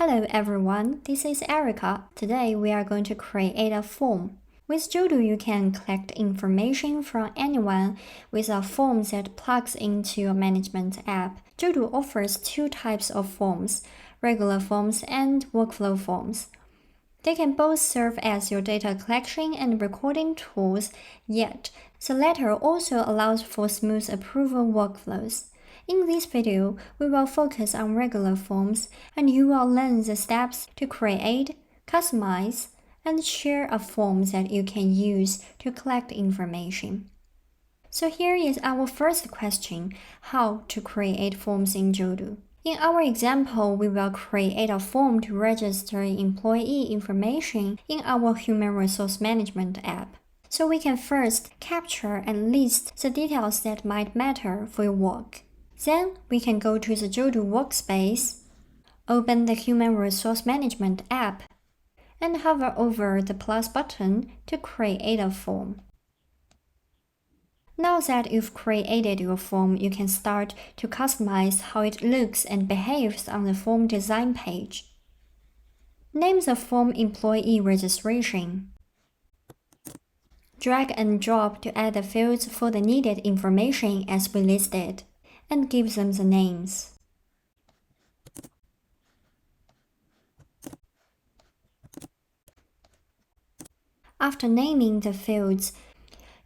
Hello everyone, this is Erica. Today we are going to create a form. With Jodoo, you can collect information from anyone with a form that plugs into your management app. Jodoo offers two types of forms, regular forms and workflow forms. They can both serve as your data collection and recording tools, yet the latter also allows for smooth approval workflows. In this video, we will focus on regular forms, and you will learn the steps to create, customize, and share a form that you can use to collect information. So here is our first question, how to create forms in Jodoo. In our example, we will create a form to register employee information in our Human Resource Management app. So we can first capture and list the details that might matter for your work. Then we can go to the Jodoo workspace, open the Human Resource Management app, and hover over the plus button to create a form. Now that you've created your form, you can start to customize how it looks and behaves on the form design page. Name the form Employee Registration. Drag and drop to add the fields for the needed information as we listed, and give them the names. After naming the fields,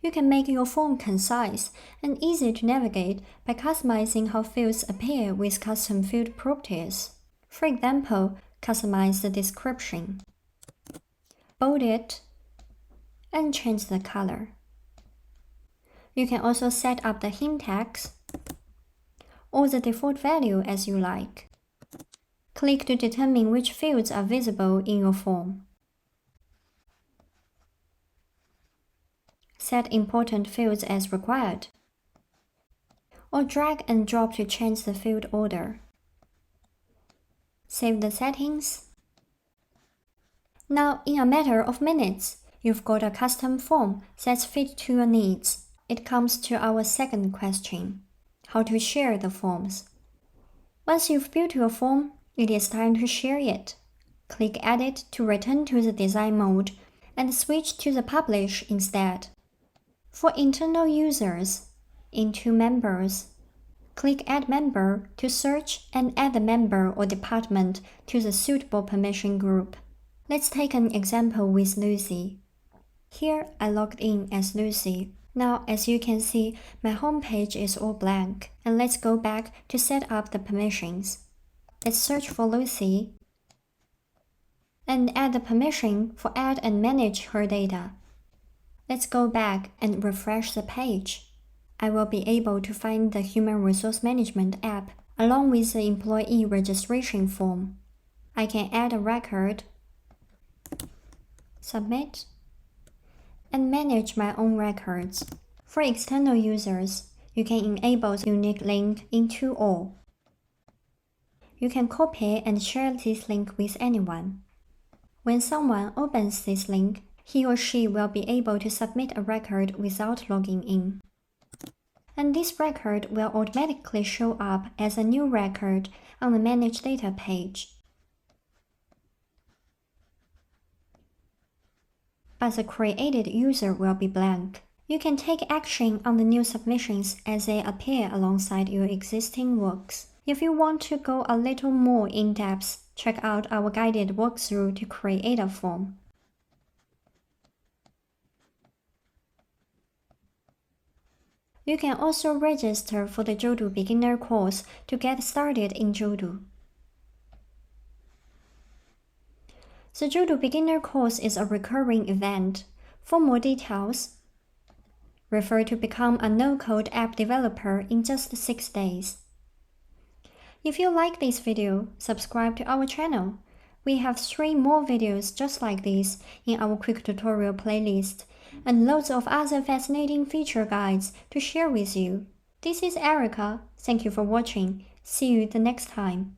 you can make your form concise and easy to navigate by customizing how fields appear with custom field properties. For example, customize the description, bold it, and change the color. You can also set up the hint tags or the default value as you like. Click to determine which fields are visible in your form. Set important fields as required, or drag and drop to change the field order. Save the settings. Now, in a matter of minutes, you've got a custom form that's fit to your needs. It comes to our second question, how to share the forms. Once you've built your form, it is time to share it. Click Edit to return to the design mode and switch to the Publish instead. For internal users, into Members, click Add Member to search and add the member or department to the suitable permission group. Let's take an example with Lucy. Here I logged in as Lucy. Now, as you can see, my home page is all blank. And let's go back to set up the permissions. Let's search for Lucy and add the permission for add and manage her data. Let's go back and refresh the page. I will be able to find the Human Resource Management app along with the employee registration form. I can add a record, submit, and manage my own records. For external users, you can enable the unique link into all. You can copy and share this link with anyone. When someone opens this link, he or she will be able to submit a record without logging in. And this record will automatically show up as a new record on the Manage Data page. But the created user will be blank. You can take action on the new submissions as they appear alongside your existing works. If you want to go a little more in-depth, check out our guided walkthrough to create a form. You can also register for the Jodoo beginner course to get started in Jodoo. The Jodoo beginner course is a recurring event. For more details, refer to become a no-code app developer in just 6 days. If you like this video, subscribe to our channel. We have 3 more videos just like this in our quick tutorial playlist, and loads of other fascinating feature guides to share with you. This is Erica. Thank you for watching. See you the next time.